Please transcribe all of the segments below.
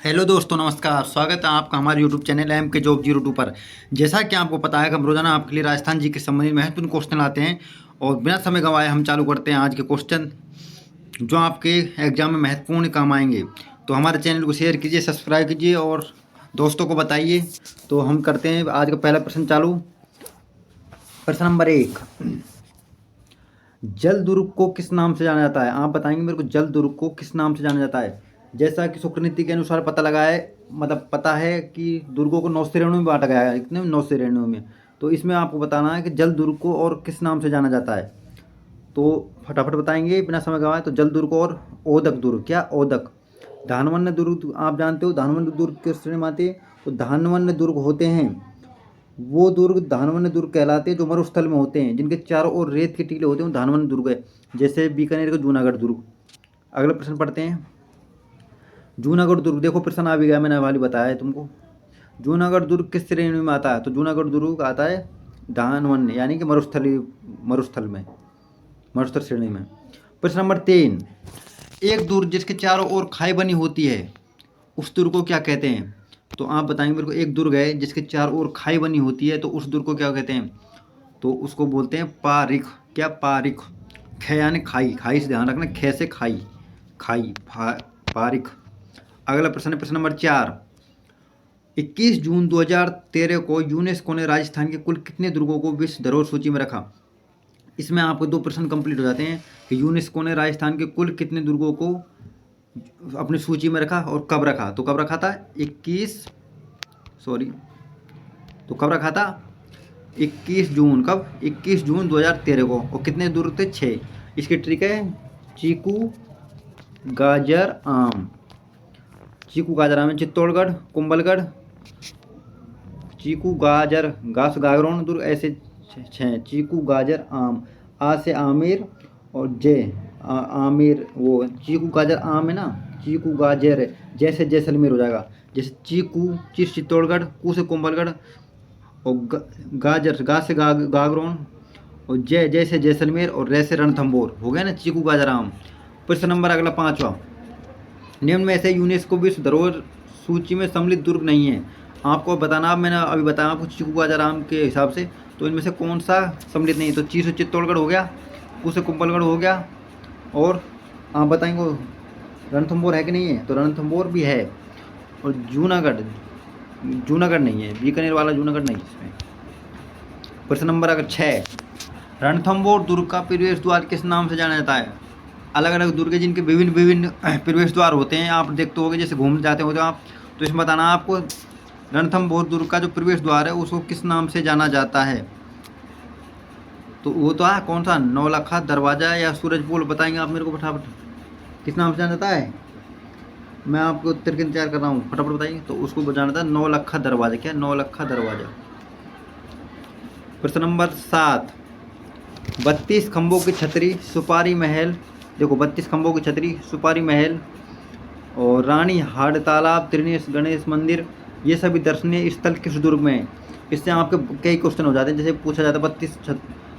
Hello दोस्तों, नमस्कार। स्वागत है आपका हमारे यूट्यूब चैनल एम के जॉब 02 पर। जैसा कि आपको पता है कि हम रोजाना आपके लिए राजस्थान जी के संबंधित महत्वपूर्ण क्वेश्चन लाते हैं और बिना समय गंवाए हम चालू करते हैं आज के क्वेश्चन जो आपके एग्जाम में महत्वपूर्ण काम आएंगे। तो हमारे चैनल को शेयर कीजिए, सब्सक्राइब कीजिए और दोस्तों को बताइए। तो हम करते हैं आज का पहला प्रश्न चालू। प्रश्न नंबर 1, जल दुर्ग को किस नाम से जाना जाता है? आप बताएंगे मेरे को, जल दुर्ग को किस नाम से जाना जाता है? जैसा कि शुक्र नीति के अनुसार पता लगा है, मतलब पता है कि दुर्गों को 9 श्रेणियों में बांटा गया है। कितने? 9 श्रेणियों में। तो इसमें आपको बताना है कि जल दुर्ग को और किस नाम से जाना जाता है। तो फटाफट बताएंगे बिना समय गंवाए। तो जल दुर्ग और ओदक दुर्ग। क्या? ओदक। धानवन्य दुर्ग आप जानते हो, धानवन्य दुर्ग किस श्रेणी में आते हैं? तो धानवन्य दुर्ग होते हैं वो दुर्ग धानवन्य दुर्ग कहलाते हैं जो मरुस्थल में होते हैं, जिनके चारों ओर रेत के टीले होते हैं, वो धानवन्य दुर्ग है। जैसे बीकानेर का जूनागढ़ दुर्ग। अगला प्रश्न पढ़ते हैं। जूनागढ़ दुर्ग, देखो प्रश्न आ भी गया, मैंने वाली बताया है तुमको। जूनागढ़ दुर्ग किस श्रेणी में आता है? तो जूनागढ़ दुर्ग आता है धानवन्य यानी कि मरुस्थल में, मरुस्थल श्रेणी में। प्रश्न नंबर 3, एक दुर्ग जिसके चारों ओर खाई बनी होती है उस दुर्ग को क्या कहते हैं? तो आप बताएंगे मेरे को, एक दुर्ग है जिसके चारों ओर खाई बनी होती है तो उस दुर्ग को क्या कहते हैं? तो उसको बोलते हैं पारिख। क्या? पारिख। ख यानी खाई, खाई से ध्यान रखना, ख से खाई, खाई पारिख। अगला प्रश्न है प्रश्न नंबर 4, 21 जून 2013 को यूनेस्को ने राजस्थान के कुल कितने दुर्गों को विश्व धरोहर सूची में रखा? इसमें आपको 2 प्रश्न कंप्लीट हो जाते हैं कि यूनेस्को ने राजस्थान के कुल कितने दुर्गों को अपनी सूची में रखा और कब रखा। तो कब रखा था? 21 सॉरी तो कब रखा था? 21 जून। कब? 21 जून 2013 को। और कितने दुर्ग थे? 6। इसकी ट्रिक है चीकू, गाजर, आम। चीकू गाजर आम है चित्तौड़गढ़, कुंभलगढ़। चीकू गाजर घास गागरोन दुर्ग, ऐसे 6। चीकू गाजर आम। आ से आमिर और जय आमिर, वो चीकू गाजर आम है ना, चीकू गाजर जैसे जैसलमेर हो जाएगा। जैसे चीकू चित्तौड़गढ़, कू से कुंभलगढ़ और गाजर गा से गागरोन और जय जैसे जैसलमेर और रे से रणथंबोर। हो गया ना चीकू गाजर आम। प्रश्न नंबर अगला 5वां, निम्न में से यूनेस्को विश्व धरोहर सूची में सम्मिलित दुर्ग नहीं है। आपको बताना, मैंने अभी बताया आपको चीकू गाजर आम के हिसाब से, तो इनमें से कौन सा सम्मिलित नहीं है? तो चीसू चित्तौड़गढ़ हो गया, कू से कुंभलगढ़ हो गया, और आप बताएंगे रणथंबोर है कि नहीं है? तो रणथंबोर भी है। और जूनागढ़ नहीं है, बीकानेर वाला जूनागढ़ नहीं है इसमें। प्रश्न नंबर अगर 6, रणथंबोर दुर्ग का प्रवेश द्वार किस नाम से जाना जाता है? अलग अलग दुर्ग है जिनके विभिन्न विभिन्न प्रवेश द्वार होते हैं, आप देखते होगे जैसे घूमने जाते होते हो आप। तो इसमें बताना आपको रणथंबोर दुर्ग का जो प्रवेश द्वार है उसको किस नाम से जाना जाता है? तो वो तो है कौन सा? नौलखा दरवाजा या सूरजपोल? बताएंगे आप मेरे को फटाफट, किस नाम से जाना जाता है? मैं आपको उत्तर का इंतजार कर रहा हूँ, फटाफट बताइए। तो उसको जाना था नौलखा दरवाजा। क्या? नौलखा दरवाजा। प्रश्न नंबर 7, 32 खंभों की छतरी, सुपारी महल। देखो 32 खंभों की छतरी, सुपारी महल और रानी हाड़ तालाब, त्रिनेश गणेश मंदिर, ये सभी दर्शनीय स्थल किस दुर्ग में है? इससे आपके कई क्वेश्चन हो जाते हैं। जैसे पूछा जाता है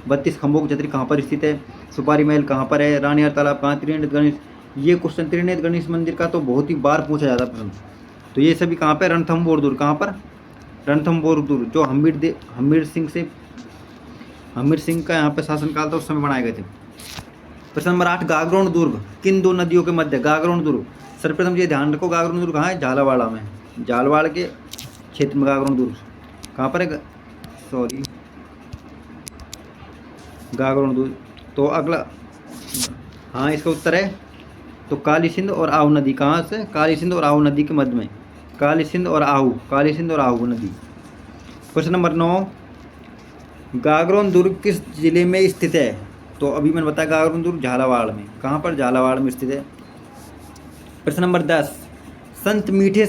32 खंभों की छतरी कहाँ पर स्थित है, सुपारी महल कहाँ पर है, रानी हाड़ तालाब कहाँ, त्रिनेत्र गणेश, ये क्वेश्चन त्रिनेत्र गणेश मंदिर का तो बहुत ही बार पूछा जाता है प्रश्न। तो ये सभी कहाँ पर? रणथंबोर दुर्ग। कहाँ पर? रणथंबोर दुर्ग, जो हमीर सिंह का यहाँ पे शासनकाल था उस समय बनाए गए थे। प्रश्न नंबर 8, गागरोन दुर्ग किन 2 नदियों के मध्य? गागरोन दुर्ग, सर्वप्रथम ये ध्यान रखो, गागरोन दुर्ग कहाँ है? झालावाड़ में, झालावाड़ के क्षेत्र में गागरोन दुर्ग कहाँ पर है? सॉरी, गागरोन दुर्ग। तो अगला, हाँ इसका उत्तर है तो काली सिंध और आहू नदी। कहाँ से? काली सिंध और आहू नदी के मध्य में, काली सिंध और आहू नदी। प्रश्न नंबर 9, गागरोन दुर्ग किस जिले में स्थित है? तो अभी मैंने बताया गागरोन दुर्ग झालावाड़ में। कहाँ पर? झालावाड़ में स्थित है। प्रश्न नंबर 10, संत मीठे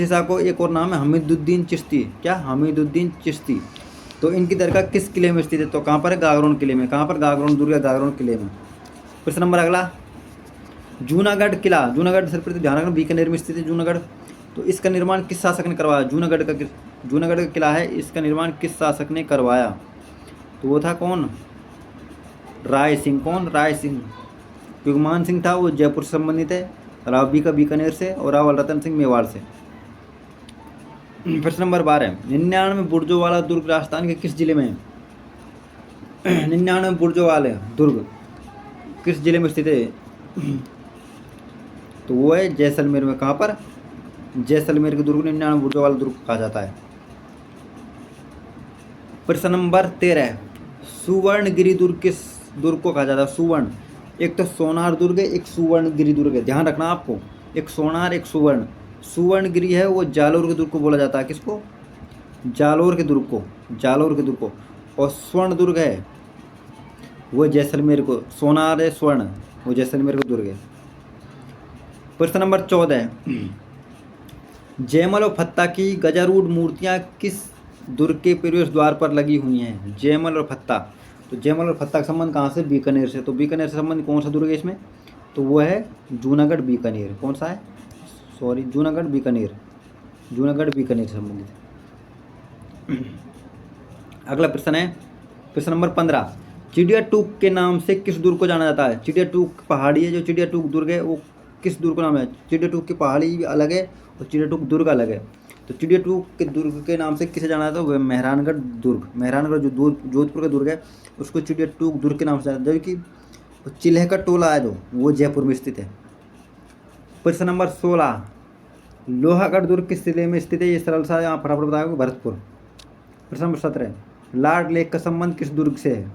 शाह को एक और नाम है हमीदुद्दीन चिश्ती। क्या? हमीदुद्दीन चिश्ती। तो इनकी दरगाह किस किले में स्थित है? तो कहाँ पर है? गागरोन किले में। कहाँ पर? गागरोन दुर्ग या गागरोन किले में। प्रश्न नंबर अगला, जूनागढ़ किला, जूनागढ़ सर्वप्रथम ध्यान रखना बीकानेर में स्थित है जूनागढ़। तो इसका निर्माण किस शासक ने करवाया? जूनागढ़ का किला है, इसका निर्माण किस शासक ने करवाया? तो वो था कौन? राय सिंह। कौन? राय सिंह। क्योंकि मान सिंह था वो जयपुर से संबंधित है, राव बी का बीकानेर से और राव रतन सिंह मेवाड़ से। प्रश्न नंबर 12, 99 बुर्जों वाला दुर्ग राजस्थान के किस जिले में है? 99 बुर्जों वाले दुर्ग किस जिले में स्थित है? तो वो है जैसलमेर में। कहाँ पर? जैसलमेर के दुर्ग 99 बुर्जों वाला दुर्ग कहा जाता है। प्रश्न नंबर 13, सुवर्णगिरी दुर्ग किस दुर्ग को कहा जाता है? सुवर्ण, एक तो सोनार दुर्ग है, एक सुवर्णगिरी दुर्ग है, ध्यान रखना आपको, एक सोनार एक सुवर्ण। सुवर्णगिरी है वो जालोर के दुर्ग को बोला जाता है। किसको? जालोर के दुर्ग को, जालोर के दुर्ग को। और स्वर्ण दुर्ग है वो जैसलमेर को, सोनार है स्वर्ण, वो जैसलमेर का दुर्ग है। प्रश्न नंबर 14, जयमल और फत्ता की गजारूढ़ मूर्तियां किस दुर्ग के प्रवेश द्वार पर लगी हुई हैं? जयमल और फत्ता, तो जयमल और फत्ता का संबंध कहाँ से? बीकानेर से। तो बीकानेर से संबंध कौन सा दुर्ग है इसमें? तो वो है जूनागढ़ बीकानेर। कौन सा है? सॉरी, जूनागढ़ बीकानेर, जूनागढ़ बीकानेर से संबंधित। अगला प्रश्न है प्रश्न नंबर 15, चिड़िया टूक के नाम से किस दुर्ग को जाना जाता है? चिड़िया टूक पहाड़ी है, जो चिड़िया टूक दुर्ग है वो किस दुर्ग का नाम है? चिड़िया टूक की पहाड़ी भी अलग है और चिड़िया टूक दुर्ग अलग है। तो चिड़िया टूक के दुर्ग के नाम से किसे जाना जाता है? वह मेहरानगढ़ दुर्ग, मेहरानगढ़ जो जोधपुर का दुर्ग है उसको चिड़िया टूक दुर्ग के नाम से जाना जाता है। जबकि चिल्ह का टोला है जो, वो जयपुर में स्थित है। प्रश्न नंबर 16, लोहागढ़ दुर्ग किस जिले में स्थित है? ये सरल सा, यहाँ फटाफट बताओगे, भरतपुर। प्रश्न नंबर 17, लॉर्ड लेक का संबंध किस दुर्ग से है?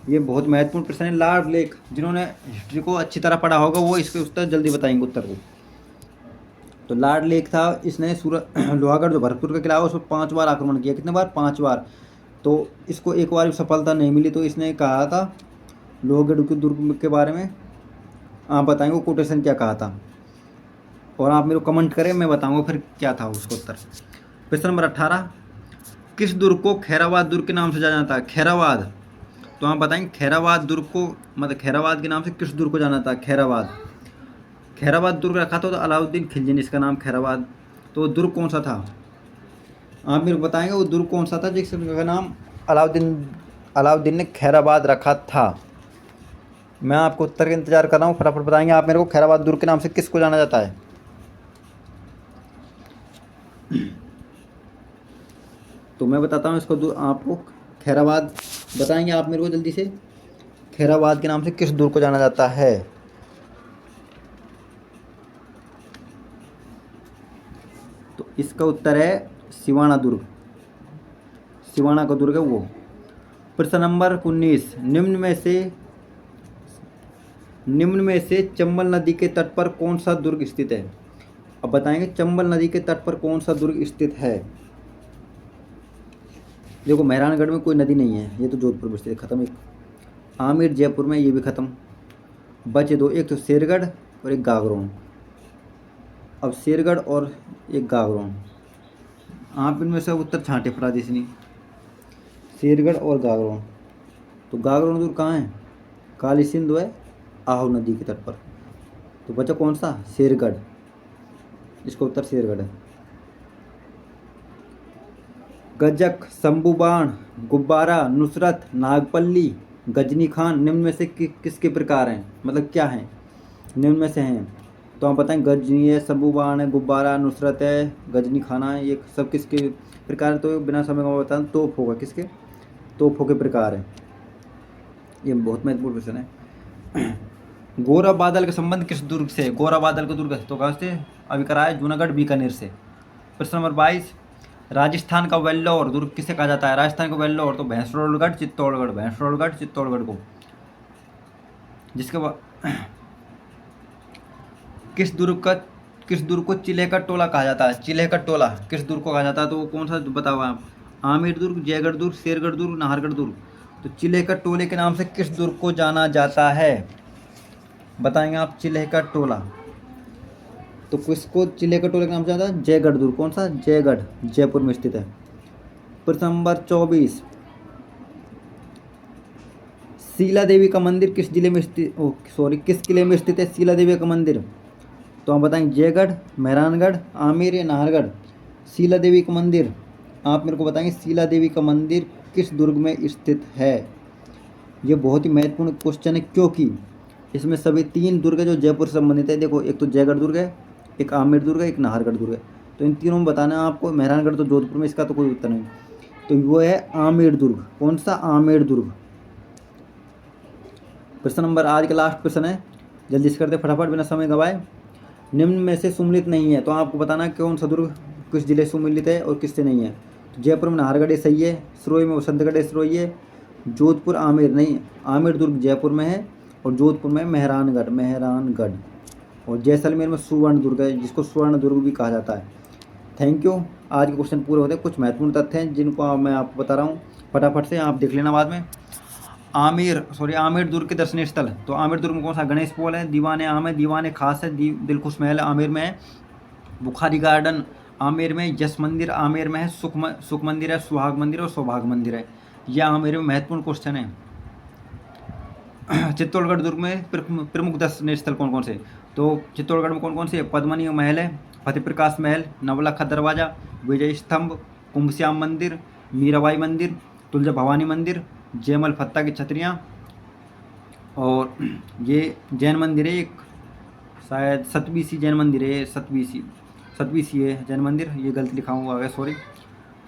ये बहुत महत्वपूर्ण प्रश्न है। लॉर्ड लेक, जिन्होंने हिस्ट्री को अच्छी तरह पढ़ा होगा वो इसके उत्तर जल्दी बताएंगे उत्तर को। तो लॉर्ड लेक था, इसने लोहागढ़ जो भरतपुर का किला है उस पर 5 बार आक्रमण किया। कितने बार? 5 बार। तो इसको एक बार भी सफलता नहीं मिली, तो इसने कहा था लोहागढ़ के दुर्ग के बारे में, आप बताएंगे वो कोटेशन क्या कहा था, और आप मेरे को कमेंट करें, मैं बताऊंगा फिर क्या था उसका उत्तर। प्रश्न नंबर 18, किस दुर्ग को खैराबाद दुर्ग के नाम से जाना जाता है? खैराबाद, तो आप बताएंगे खैराबाद दुर्ग को, मतलब खैराबाद के नाम से किस दुर्ग को जाना जाता है? खैराबाद, खैराबाद दुर्ग रखा था तो अलाउद्दीन खिलजी ने इसका नाम खैराबाद। तो वो दुर्ग कौन सा था? आप मेरे को बताएंगे वो दुर्ग कौन सा था जिसका नाम अलाउद्दीन ने खैराबाद रखा था। मैं आपको उत्तर का इंतजार कर रहा हूँ, फटाफट बताएंगे आप मेरे को खैराबाद दुर्ग के नाम से किसको जाना जाता है? तो मैं बताता हूँ इसको, आपको खैराबाद बताएंगे आप मेरे को जल्दी से, खैराबाद के नाम से किस दुर्ग को जाना जाता है? तो इसका उत्तर है सिवाना दुर्ग, सिवाना का दुर्ग है वो। प्रश्न नंबर 19, निम्न में से चंबल नदी के तट पर कौन सा दुर्ग स्थित है? अब बताएंगे चंबल नदी के तट पर कौन सा दुर्ग स्थित है? देखो मेहरानगढ़ में कोई नदी नहीं है, ये तो जोधपुर में स्थित है, खत्म। एक आमेर जयपुर में, ये भी खत्म। बचे 2, एक तो शेरगढ़ और एक गागरोन। अब शेरगढ़ और एक गागरोन, आप इनमें से उत्तर छांटे फरादिसनी, शेरगढ़ और गागरोन। तो गागरोन दुर्ग कहाँ है? काली सिंधु है, आहू नदी के तट पर। तो बचा कौन सा? शेरगढ़, इसका उत्तर शेरगढ़ है। गजक, शंभुबाण, गुब्बारा, नुसरत, नागपल्ली, गजनी खान निम्न में से किसके प्रकार हैं? मतलब क्या हैं? निम्न में से हैं, तो आप बताएं गजनी है, शंभुबाण है, गुब्बारा, नुसरत है, गजनी खाना है, ये सब किसके प्रकार है? तो बिना समय का बताएं तोप होगा, किसके? तोपों के प्रकार है। ये बहुत महत्वपूर्ण प्रश्न है। गोरा बादल का संबंध किस दुर्ग से? गोरा बादल का दुर्ग तो कहाँ से अभी करा है? जूनागढ़ बीकानेर से। प्रश्न नंबर 22, राजस्थान का वेल्लोर दुर्ग किसे कहा जाता है? राजस्थान का वेल्लोर तो भैंसरोलगढ़ चित्तौड़गढ़, भैंसरोलगढ़ चित्तौड़गढ़ को। जिसके बाद किस दुर्ग को चिल्हे का टोला कहा जाता है? चिल्हे का टोला किस दुर्ग को कहा जाता है? तो वो कौन सा बताओ आप? आमेर दुर्ग, जयगढ़ दुर्ग, शेरगढ़ दुर्ग, नाहरगढ़ दुर्ग। तो चिल्हे का टोले के नाम से किस दुर्ग को जाना जाता है? बताएंगे आप चिल्हे का टोला। तो किसको चिल्हे का टोले के नाम से जाता है? जयगढ़ दुर्ग। कौन सा? जयगढ़, जयपुर में स्थित है। प्रश्न नंबर 24, शीला देवी का मंदिर किस जिले में स्थित, किस किले में स्थित है शीला देवी का मंदिर? तो हम बताएंगे जयगढ़, मेहरानगढ़, आमेर या नाहरगढ़। शीला देवी का मंदिर, आप मेरे को बताएंगे शीला देवी का मंदिर किस दुर्ग में स्थित है? ये बहुत ही महत्वपूर्ण क्वेश्चन है, क्योंकि इसमें सभी 3 दुर्ग है जो जयपुर से संबंधित है। देखो, एक तो जयगढ़ दुर्ग है, एक आमेर दुर्ग है, एक नाहरगढ़ दुर्ग है। तो इन तीनों में बताना है आपको। मेहरानगढ़ तो जोधपुर में, इसका तो कोई उत्तर नहीं। तो वो है आमेर दुर्ग। कौन सा? आमेर दुर्ग। प्रश्न नंबर, आज का लास्ट प्रश्न है, जल्दी से करते फटाफट बिना समय गवाए। निम्न में से सम्मिलित नहीं है, तो आपको बताना है कौन सा दुर्ग किस जिले से सम्मिलित है और किससे नहीं है। तो जयपुर में नाहरगढ़ सही है, सिरोही में बसंतगढ़ सिरोही है, जोधपुर आमेर नहीं, आमेर दुर्ग जयपुर में है, और जोधपुर में मेहरानगढ़, और जैसलमेर में सुवर्ण दुर्ग है, जिसको स्वर्ण दुर्ग भी कहा जाता है। Thank you. आज के क्वेश्चन पूरे होते हैं। कुछ महत्वपूर्ण तथ्य हैं जिनको मैं आपको बता रहा हूँ, फटाफट से आप देख लेना बाद में। आमेर दुर्ग के दर्शनीय स्थल। तो आमेर दुर्ग में कौन सा? गणेश पोल है, दीवाने आम है, दीवाने खास है, दिलखुश महल आमेर में है, बुखारी गार्डन आमेर में, यश मंदिर आमेर में है, सुख मंदिर है, सुहाग मंदिर और सौभाग मंदिर है। यह आमेर में महत्वपूर्ण क्वेश्चन है। चित्तौड़गढ़ दुर्ग में प्रमुख दर्शनीय स्थल कौन कौन से? तो चित्तौड़गढ़ में कौन कौन से? पद्मनी महल है, फतेह प्रकाश महल, नवलखा दरवाजा, विजय स्तंभ, कुंभश्याम मंदिर, मीराबाई मंदिर, तुलजा भवानी मंदिर, जयमल फत्ता की छतरियाँ, और ये जैन मंदिर है एक, शायद सतबीसी जैन मंदिर है, सतबीसी है जैन मंदिर, ये गलती लिखा हुआ है, सॉरी।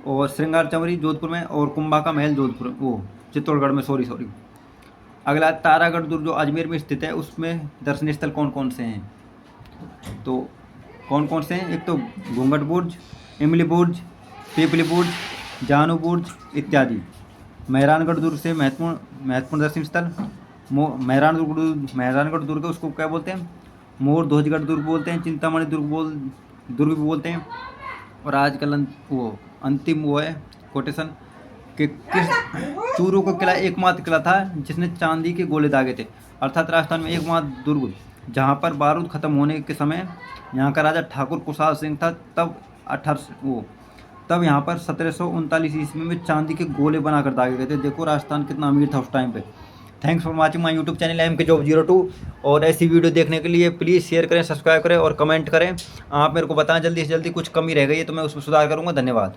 और श्रृंगार चंवरी जोधपुर में, और कुंभा का महल जोधपुर, वो चित्तौड़गढ़ में, सॉरी। अगला, तारागढ़ दुर्ग जो अजमेर में स्थित है, उसमें दर्शनीय स्थल कौन कौन से हैं? तो कौन कौन से हैं? एक तो घूंघट बुर्ज, इमली बुर्ज, पीपली बुर्ज, जानू बुर्ज इत्यादि। मेहरानगढ़ दुर्ग से महत्वपूर्ण दर्शनीय स्थल, मेहरानगढ़ दुर्ग उसको क्या बोलते हैं? मोर ध्वजगढ़ दुर्ग बोलते हैं, चिंतामणि दुर्ग भी बोलते हैं। और आजकल वो अंतिम वो है कोटेशन कि किस चूरू का किला एकमात्र किला था जिसने चांदी के गोले दागे थे। अर्थात राजस्थान में एकमात्र दुर्ग जहाँ पर बारूद खत्म होने के समय यहाँ का राजा ठाकुर कुशाल सिंह था, तब यहाँ पर 1739 ईस्वी में चांदी के गोले बनाकर दागे गए थे। देखो राजस्थान कितना अमीर था उस टाइम पे। Thanks for watching my YouTube channel MKJob02। और ऐसी वीडियो देखने के लिए प्लीज़ शेयर करें, सब्सक्राइब करें और कमेंट करें। आप मेरे को बताएं जल्दी से जल्दी कुछ कमी रह गई है तो मैं उसमें सुधार करूँगा। धन्यवाद।